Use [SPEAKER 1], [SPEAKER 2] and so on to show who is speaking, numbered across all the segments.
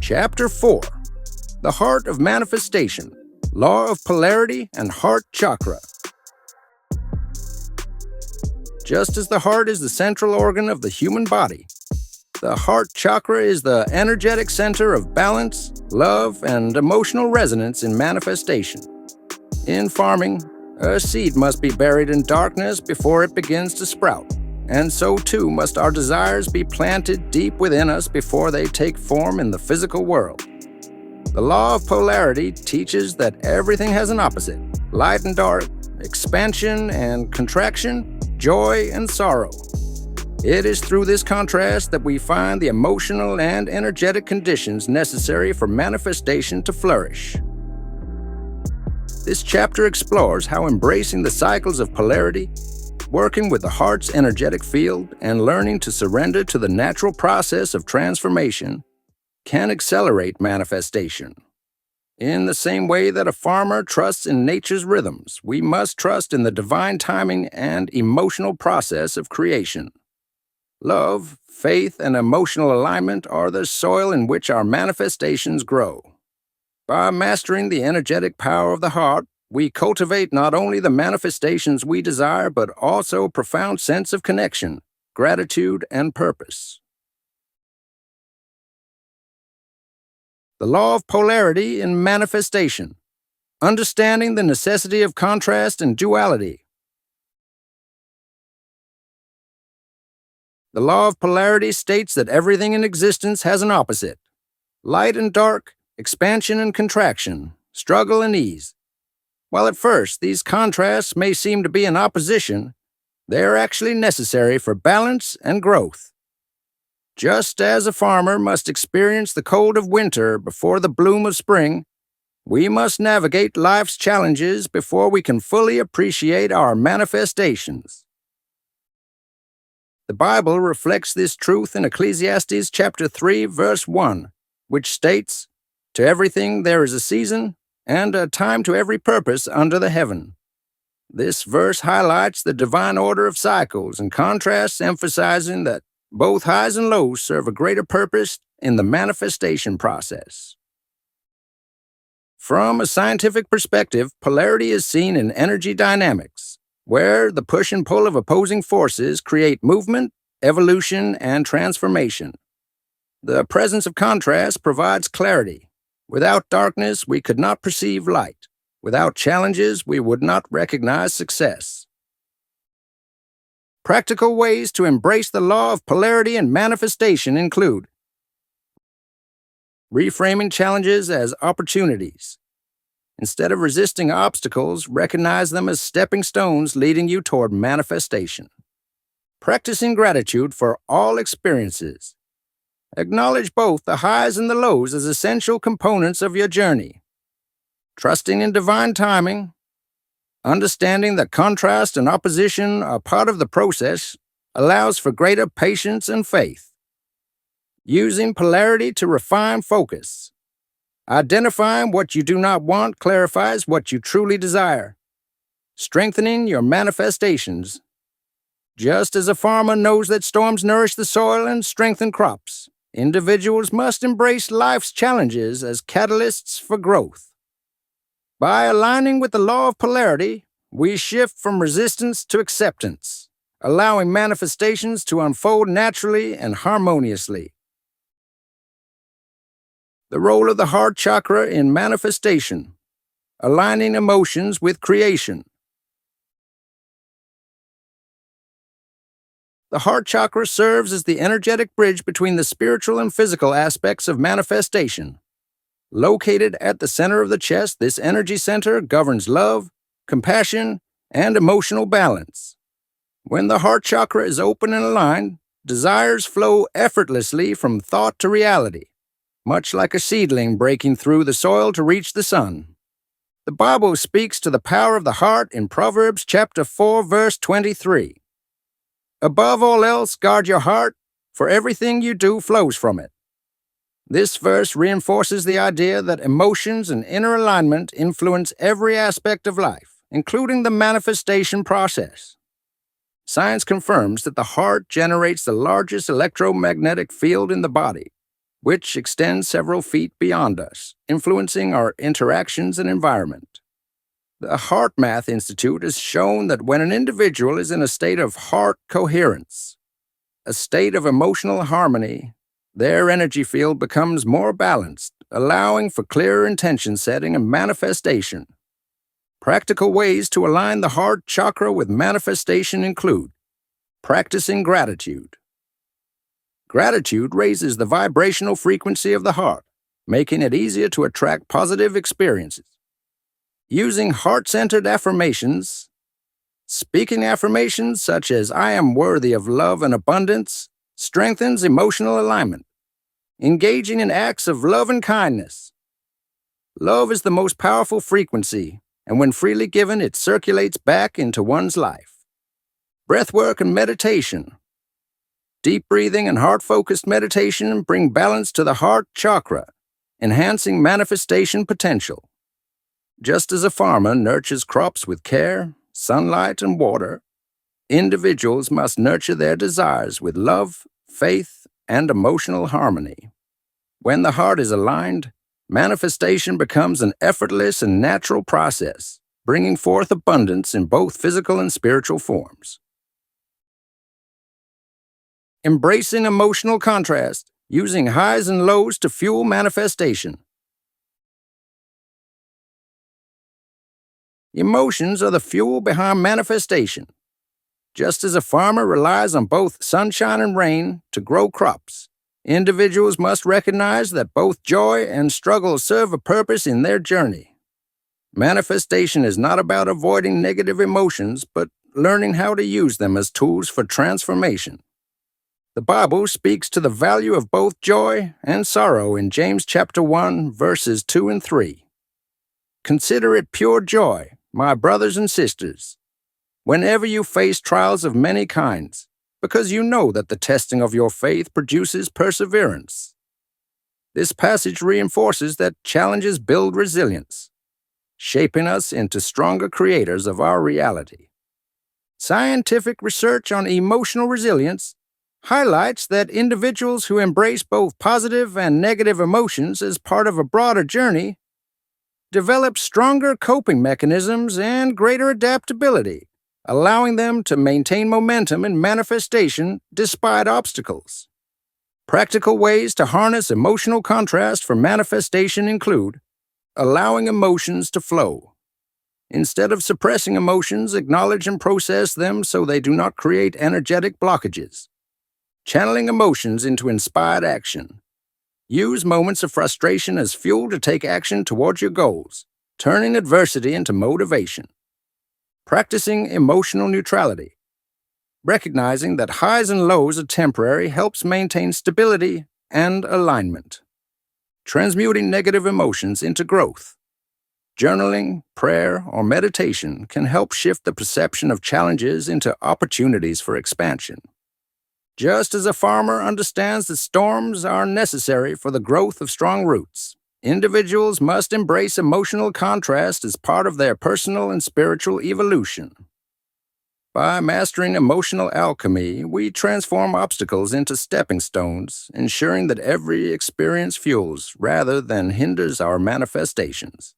[SPEAKER 1] Chapter 4. The Heart of Manifestation, Law of Polarity and Heart Chakra. Just as the heart is the central organ of the human body, the heart chakra is the energetic center of balance, love, and emotional resonance in manifestation. In farming, a seed must be buried in darkness before it begins to sprout, and so too must our desires be planted deep within us before they take form in the physical world. The law of polarity teaches that everything has an opposite: light and dark, expansion and contraction, joy and sorrow. It is through this contrast that we find the emotional and energetic conditions necessary for manifestation to flourish. This chapter explores how embracing the cycles of polarity, working with the heart's energetic field, and learning to surrender to the natural process of transformation can accelerate manifestation. In the same way that a farmer trusts in nature's rhythms, we must trust in the divine timing and emotional process of creation. Love, faith, and emotional alignment are the soil in which our manifestations grow. By mastering the energetic power of the heart, we cultivate not only the manifestations we desire, but also a profound sense of connection, gratitude, and purpose. The law of polarity in manifestation. Understanding the necessity of contrast and duality. The law of polarity states that everything in existence has an opposite: light and dark, expansion and contraction, struggle and ease. While at first these contrasts may seem to be in opposition, they are actually necessary for balance and growth. Just as a farmer must experience the cold of winter before the bloom of spring, we must navigate life's challenges before we can fully appreciate our manifestations. The Bible reflects this truth in Ecclesiastes chapter 3, verse 1, which states, "To everything there is a season, and a time to every purpose under the heaven." This verse highlights the divine order of cycles and contrasts, emphasizing that both highs and lows serve a greater purpose in the manifestation process. From a scientific perspective, polarity is seen in energy dynamics, where the push and pull of opposing forces create movement, evolution, and transformation. The presence of contrast provides clarity. Without darkness, we could not perceive light. Without challenges, we would not recognize success. Practical ways to embrace the law of polarity and manifestation include reframing challenges as opportunities. Instead of resisting obstacles, recognize them as stepping stones leading you toward manifestation. Practicing gratitude for all experiences. Acknowledge both the highs and the lows as essential components of your journey. Trusting in divine timing. Understanding that contrast and opposition are part of the process allows for greater patience and faith. Using polarity to refine focus. Identifying what you do not want clarifies what you truly desire. Strengthening your manifestations. Just as a farmer knows that storms nourish the soil and strengthen crops, individuals must embrace life's challenges as catalysts for growth. By aligning with the law of polarity, we shift from resistance to acceptance, allowing manifestations to unfold naturally and harmoniously. The role of the heart chakra in manifestation. Aligning emotions with creation. The heart chakra serves as the energetic bridge between the spiritual and physical aspects of manifestation. Located at the center of the chest, this energy center governs love, compassion, and emotional balance. When the heart chakra is open and aligned, desires flow effortlessly from thought to reality, much like a seedling breaking through the soil to reach the sun. The Bible speaks to the power of the heart in Proverbs chapter 4, verse 23. "Above all else, guard your heart, for everything you do flows from it." This verse reinforces the idea that emotions and inner alignment influence every aspect of life, including the manifestation process. Science confirms that the heart generates the largest electromagnetic field in the body, which extends several feet beyond us, influencing our interactions and environment. The Heart Math Institute has shown that when an individual is in a state of heart coherence, a state of emotional harmony, their energy field becomes more balanced, allowing for clearer intention setting and manifestation. Practical ways to align the heart chakra with manifestation include practicing gratitude. Gratitude raises the vibrational frequency of the heart, making it easier to attract positive experiences. Using heart-centered affirmations. Speaking affirmations such as "I am worthy of love and abundance" strengthens emotional alignment. Engaging in acts of love and kindness. Love is the most powerful frequency, and when freely given, it circulates back into one's life. Breathwork and meditation. Deep breathing and heart-focused meditation bring balance to the heart chakra, enhancing manifestation potential. Just as a farmer nurtures crops with care, sunlight, and water, individuals must nurture their desires with love, faith, and emotional harmony. When the heart is aligned, manifestation becomes an effortless and natural process, bringing forth abundance in both physical and spiritual forms. Embracing emotional contrast, using highs and lows to fuel manifestation. Emotions are the fuel behind manifestation. Just as a farmer relies on both sunshine and rain to grow crops, individuals must recognize that both joy and struggle serve a purpose in their journey. Manifestation is not about avoiding negative emotions, but learning how to use them as tools for transformation. The Bible speaks to the value of both joy and sorrow in James chapter 1, verses 2 and 3. Consider it pure joy, my brothers and sisters, whenever you face trials of many kinds, because you know that the testing of your faith produces perseverance. This passage reinforces that challenges build resilience, shaping us into stronger creators of our reality. Scientific research on emotional resilience highlights that individuals who embrace both positive and negative emotions as part of a broader journey develop stronger coping mechanisms and greater adaptability, allowing them to maintain momentum and manifestation despite obstacles. Practical ways to harness emotional contrast for manifestation include allowing emotions to flow. Instead of suppressing emotions, acknowledge and process them so they do not create energetic blockages. Channeling emotions into inspired action. Use moments of frustration as fuel to take action towards your goals, turning adversity into motivation. Practicing emotional neutrality. Recognizing that highs and lows are temporary helps maintain stability and alignment. Transmuting negative emotions into growth. Journaling, prayer, or meditation can help shift the perception of challenges into opportunities for expansion. Just as a farmer understands that storms are necessary for the growth of strong roots, individuals must embrace emotional contrast as part of their personal and spiritual evolution. By mastering emotional alchemy, we transform obstacles into stepping stones, ensuring that every experience fuels rather than hinders our manifestations.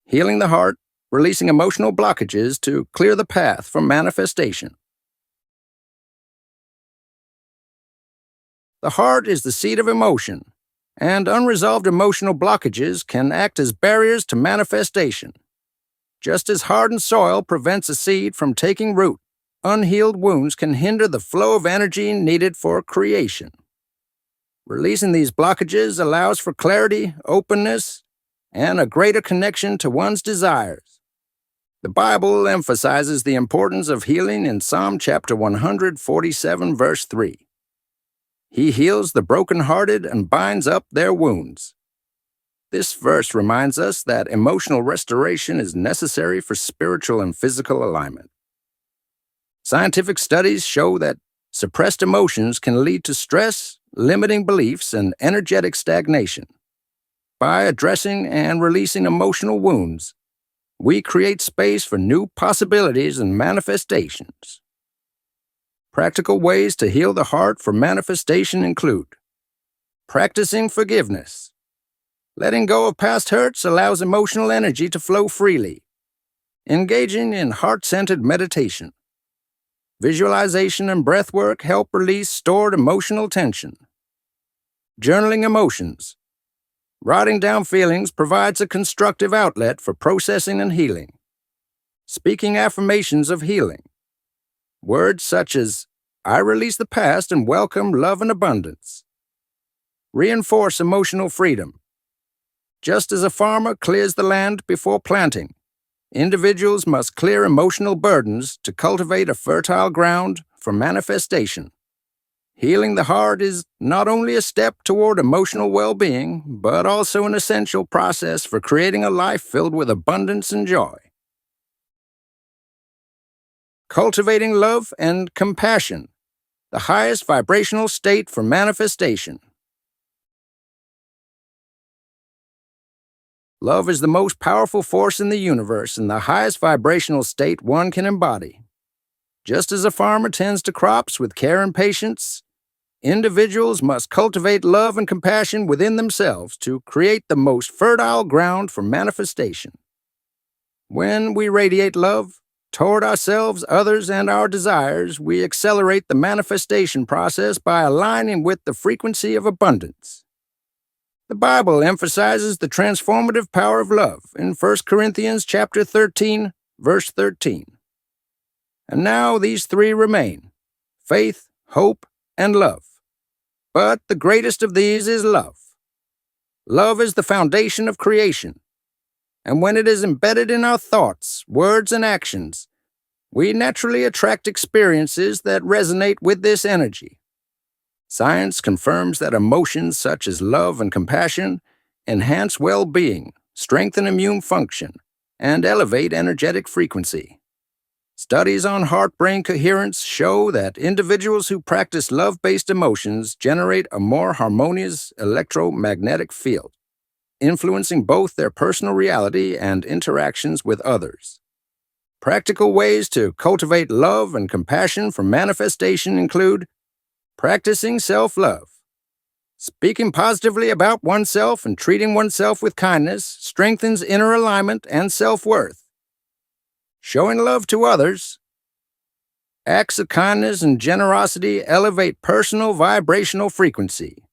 [SPEAKER 1] Healing the heart, releasing emotional blockages to clear the path for manifestation. The heart is the seat of emotion, and unresolved emotional blockages can act as barriers to manifestation. Just as hardened soil prevents a seed from taking root, unhealed wounds can hinder the flow of energy needed for creation. Releasing these blockages allows for clarity, openness, and a greater connection to one's desires. The Bible emphasizes the importance of healing in Psalm chapter 147, verse 3. He heals the brokenhearted and binds up their wounds. This verse reminds us that emotional restoration is necessary for spiritual and physical alignment. Scientific studies show that suppressed emotions can lead to stress, limiting beliefs, and energetic stagnation. By addressing and releasing emotional wounds, we create space for new possibilities and manifestations. Practical ways to heal the heart for manifestation include practicing forgiveness. Letting go of past hurts allows emotional energy to flow freely. Engaging in heart-centered meditation. Visualization and breath work help release stored emotional tension. Journaling emotions. Writing down feelings provides a constructive outlet for processing and healing. Speaking affirmations of healing. Words such as, "I release the past and welcome love and abundance." Reinforce emotional freedom. Just as a farmer clears the land before planting, individuals must clear emotional burdens to cultivate a fertile ground for manifestation. Healing the heart is not only a step toward emotional well-being, but also an essential process for creating a life filled with abundance and joy. Cultivating love and compassion, the highest vibrational state for manifestation. Love is the most powerful force in the universe and the highest vibrational state one can embody. Just as a farmer tends to crops with care and patience, individuals must cultivate love and compassion within themselves to create the most fertile ground for manifestation. When we radiate love toward ourselves, others, and our desires, we accelerate the manifestation process by aligning with the frequency of abundance. The Bible emphasizes the transformative power of love in 1 Corinthians chapter 13, verse 13. And now these three remain: faith, hope, and love. But the greatest of these is love. Love is the foundation of creation, and when it is embedded in our thoughts, words, and actions, we naturally attract experiences that resonate with this energy. Science confirms that emotions such as love and compassion enhance well-being, strengthen immune function, and elevate energetic frequency. Studies on heart-brain coherence show that individuals who practice love-based emotions generate a more harmonious electromagnetic field, influencing both their personal reality and interactions with others. Practical ways to cultivate love and compassion for manifestation include practicing self-love. Speaking positively about oneself and treating oneself with kindness strengthens inner alignment and self-worth. Showing love to others. Acts of kindness and generosity elevate personal vibrational frequency,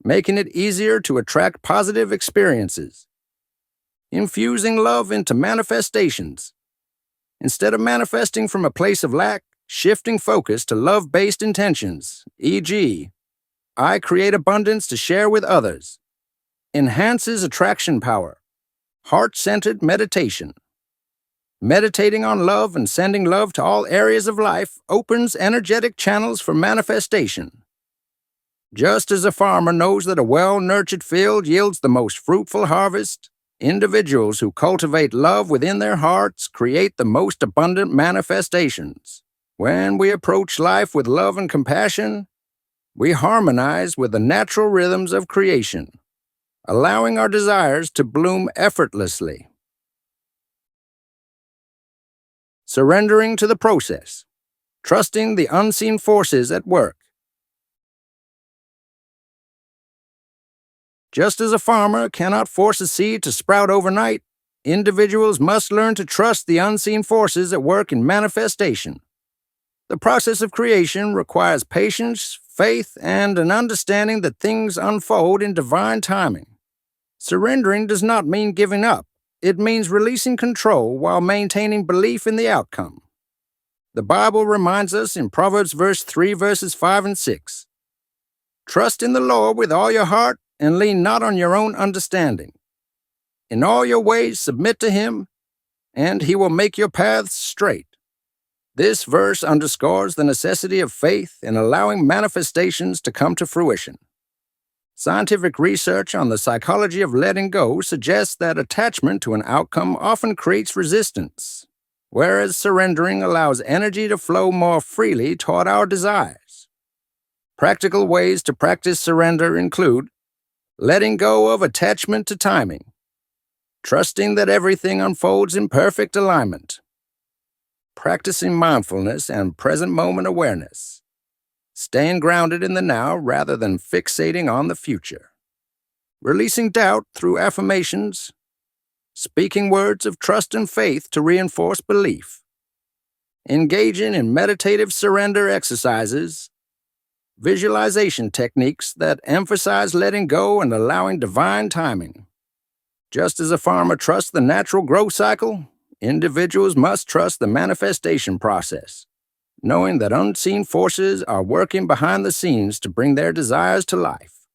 [SPEAKER 1] making it easier to attract positive experiences. Infusing love into manifestations. Instead of manifesting from a place of lack, shifting focus to love-based intentions, e.g., I create abundance to share with others. Enhances attraction power. Heart-centered meditation. Meditating on love and sending love to all areas of life opens energetic channels for manifestation. Just as a farmer knows that a well-nurtured field yields the most fruitful harvest, individuals who cultivate love within their hearts create the most abundant manifestations. When we approach life with love and compassion, we harmonize with the natural rhythms of creation, allowing our desires to bloom effortlessly. Surrendering to the process, trusting the unseen forces at work. Just as a farmer cannot force a seed to sprout overnight, individuals must learn to trust the unseen forces at work in manifestation. The process of creation requires patience, faith, and an understanding that things unfold in divine timing. Surrendering does not mean giving up. It means releasing control while maintaining belief in the outcome. The Bible reminds us in Proverbs verse 3, verses 5 and 6, "Trust in the Lord with all your heart and lean not on your own understanding. In all your ways submit to Him, and He will make your paths straight." This verse underscores the necessity of faith in allowing manifestations to come to fruition. Scientific research on the psychology of letting go suggests that attachment to an outcome often creates resistance, whereas surrendering allows energy to flow more freely toward our desires. Practical ways to practice surrender include letting go of attachment to timing, trusting that everything unfolds in perfect alignment, practicing mindfulness and present moment awareness, staying grounded in the now rather than fixating on the future, releasing doubt through affirmations, speaking words of trust and faith to reinforce belief, engaging in meditative surrender exercises, visualization techniques that emphasize letting go and allowing divine timing. Just as a farmer trusts the natural growth cycle, individuals must trust the manifestation process, knowing that unseen forces are working behind the scenes to bring their desires to life.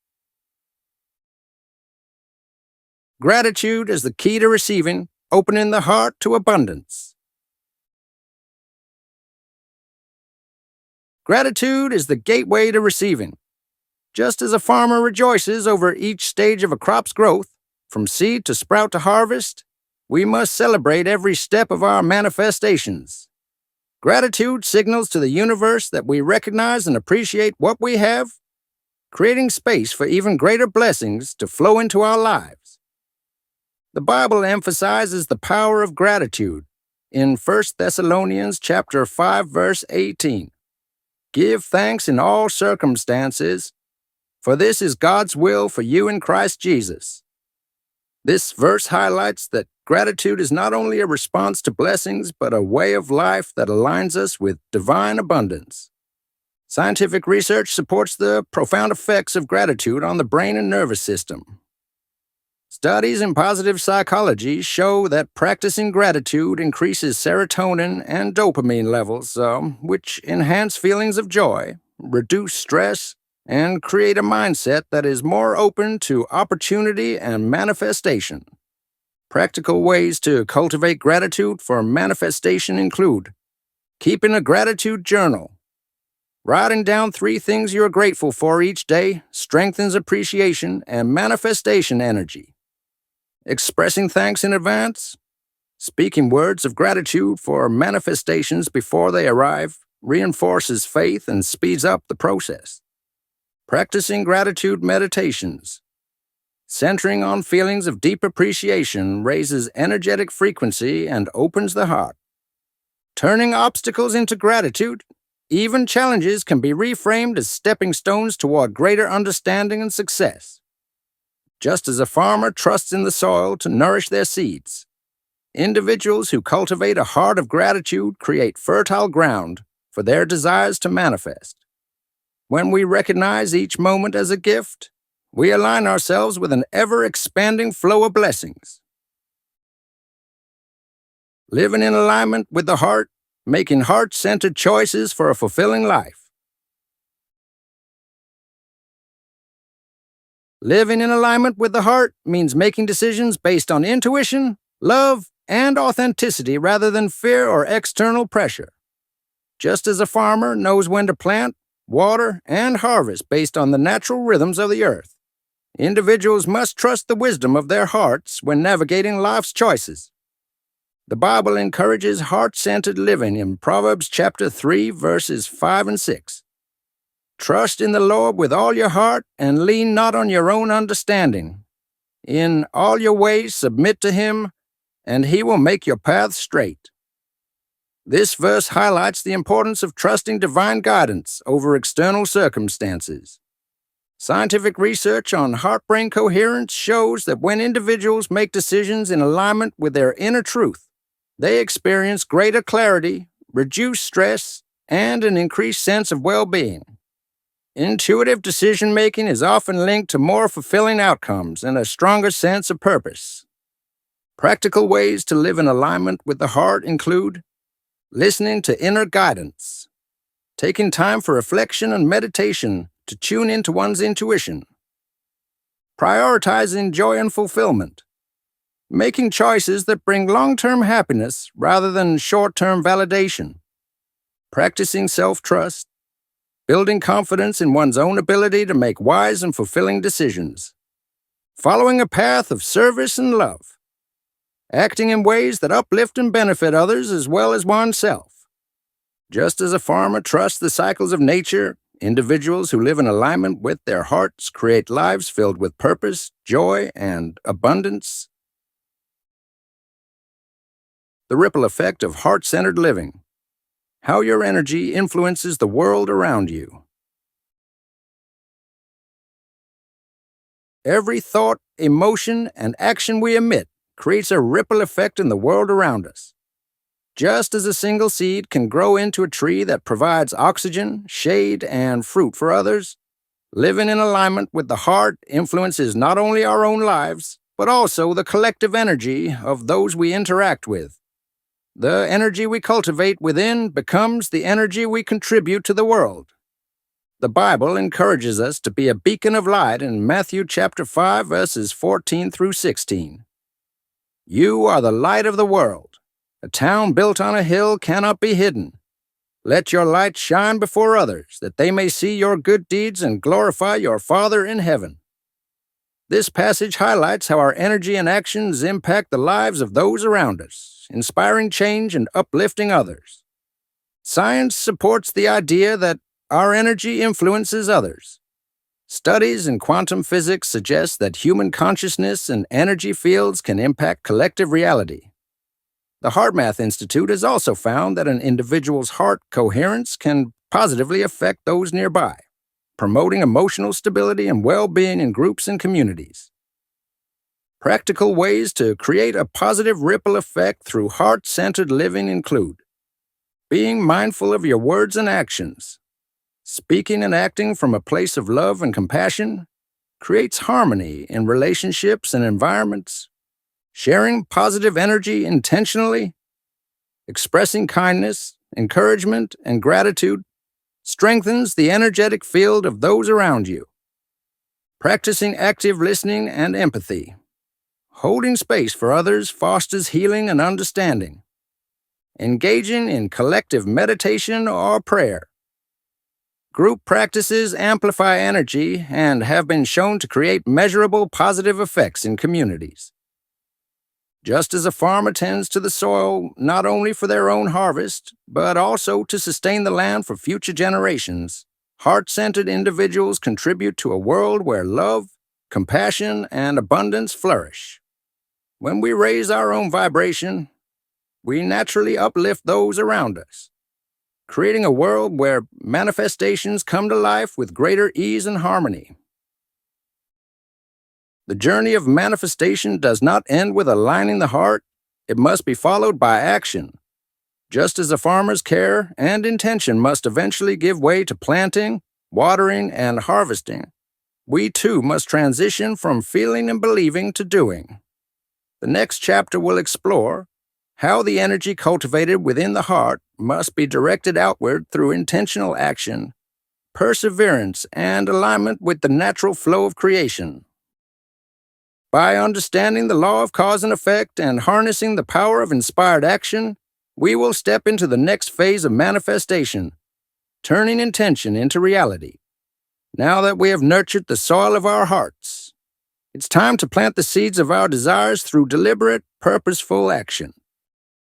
[SPEAKER 1] Gratitude is the key to receiving, opening the heart to abundance. Gratitude is the gateway to receiving. Just as a farmer rejoices over each stage of a crop's growth, from seed to sprout to harvest, we must celebrate every step of our manifestations. Gratitude signals to the universe that we recognize and appreciate what we have, creating space for even greater blessings to flow into our lives. The Bible emphasizes the power of gratitude in 1 Thessalonians chapter 5, verse 18. Give thanks in all circumstances, for this is God's will for you in Christ Jesus. This verse highlights that gratitude is not only a response to blessings, but a way of life that aligns us with divine abundance. Scientific research supports the profound effects of gratitude on the brain and nervous system. Studies in positive psychology show that practicing gratitude increases serotonin and dopamine levels, which enhance feelings of joy, reduce stress, and create a mindset that is more open to opportunity and manifestation. Practical ways to cultivate gratitude for manifestation include keeping a gratitude journal. Writing down 3 things you are grateful for each day strengthens appreciation and manifestation energy. Expressing thanks in advance. Speaking words of gratitude for manifestations before they arrive reinforces faith and speeds up the process. Practicing gratitude meditations. Centering on feelings of deep appreciation raises energetic frequency and opens the heart. Turning obstacles into gratitude. Even challenges can be reframed as stepping stones toward greater understanding and success. Just as a farmer trusts in the soil to nourish their seeds, individuals who cultivate a heart of gratitude create fertile ground for their desires to manifest. When we recognize each moment as a gift, we align ourselves with an ever-expanding flow of blessings. Living in alignment with the heart, making heart-centered choices for a fulfilling life. Living in alignment with the heart means making decisions based on intuition, love, and authenticity rather than fear or external pressure. Just as a farmer knows when to plant, water, and harvest based on the natural rhythms of the earth, individuals must trust the wisdom of their hearts when navigating life's choices. The Bible encourages heart-centered living in Proverbs chapter 3, verses 5 and 6. Trust in the Lord with all your heart and lean not on your own understanding. In all your ways submit to Him, and He will make your paths straight. This verse highlights the importance of trusting divine guidance over external circumstances. Scientific research on heart-brain coherence shows that when individuals make decisions in alignment with their inner truth, they experience greater clarity, reduced stress, and an increased sense of well-being. Intuitive decision-making is often linked to more fulfilling outcomes and a stronger sense of purpose. Practical ways to live in alignment with the heart include listening to inner guidance, taking time for reflection and meditation to tune into one's intuition, prioritizing joy and fulfillment, making choices that bring long-term happiness rather than short-term validation, practicing self-trust, building confidence in one's own ability to make wise and fulfilling decisions, following a path of service and love, acting in ways that uplift and benefit others as well as oneself. Just as a farmer trusts the cycles of nature, individuals who live in alignment with their hearts create lives filled with purpose, joy, and abundance. The ripple effect of heart-centered living. How your energy influences the world around you. Every thought, emotion, and action we emit creates a ripple effect in the world around us. Just as a single seed can grow into a tree that provides oxygen, shade, and fruit for others, living in alignment with the heart influences not only our own lives, but also the collective energy of those we interact with. The energy we cultivate within becomes the energy we contribute to the world. The Bible encourages us to be a beacon of light in Matthew chapter 5, verses 14 through 16. You are the light of the world. A town built on a hill cannot be hidden. Let your light shine before others, that they may see your good deeds and glorify your Father in heaven. This passage highlights how our energy and actions impact the lives of those around us, inspiring change and uplifting others. Science supports the idea that our energy influences others. Studies in quantum physics suggest that human consciousness and energy fields can impact collective reality. The HeartMath Institute has also found that an individual's heart coherence can positively affect those nearby, promoting emotional stability and well-being in groups and communities. Practical ways to create a positive ripple effect through heart-centered living include being mindful of your words and actions. Speaking and acting from a place of love and compassion creates harmony in relationships and environments. Sharing positive energy intentionally, expressing kindness, encouragement, and gratitude strengthens the energetic field of those around you. Practicing active listening and empathy. Holding space for others fosters healing and understanding. Engaging in collective meditation or prayer. Group practices amplify energy and have been shown to create measurable positive effects in communities. Just as a farmer tends to the soil not only for their own harvest, but also to sustain the land for future generations, heart-centered individuals contribute to a world where love, compassion, and abundance flourish. When we raise our own vibration, we naturally uplift those around us, creating a world where manifestations come to life with greater ease and harmony. The journey of manifestation does not end with aligning the heart. It must be followed by action. Just as a farmer's care and intention must eventually give way to planting, watering, and harvesting, we too must transition from feeling and believing to doing. The next chapter will explore how the energy cultivated within the heart must be directed outward through intentional action, perseverance, and alignment with the natural flow of creation. By understanding the law of cause and effect and harnessing the power of inspired action, we will step into the next phase of manifestation, turning intention into reality. Now that we have nurtured the soil of our hearts, it's time to plant the seeds of our desires through deliberate, purposeful action.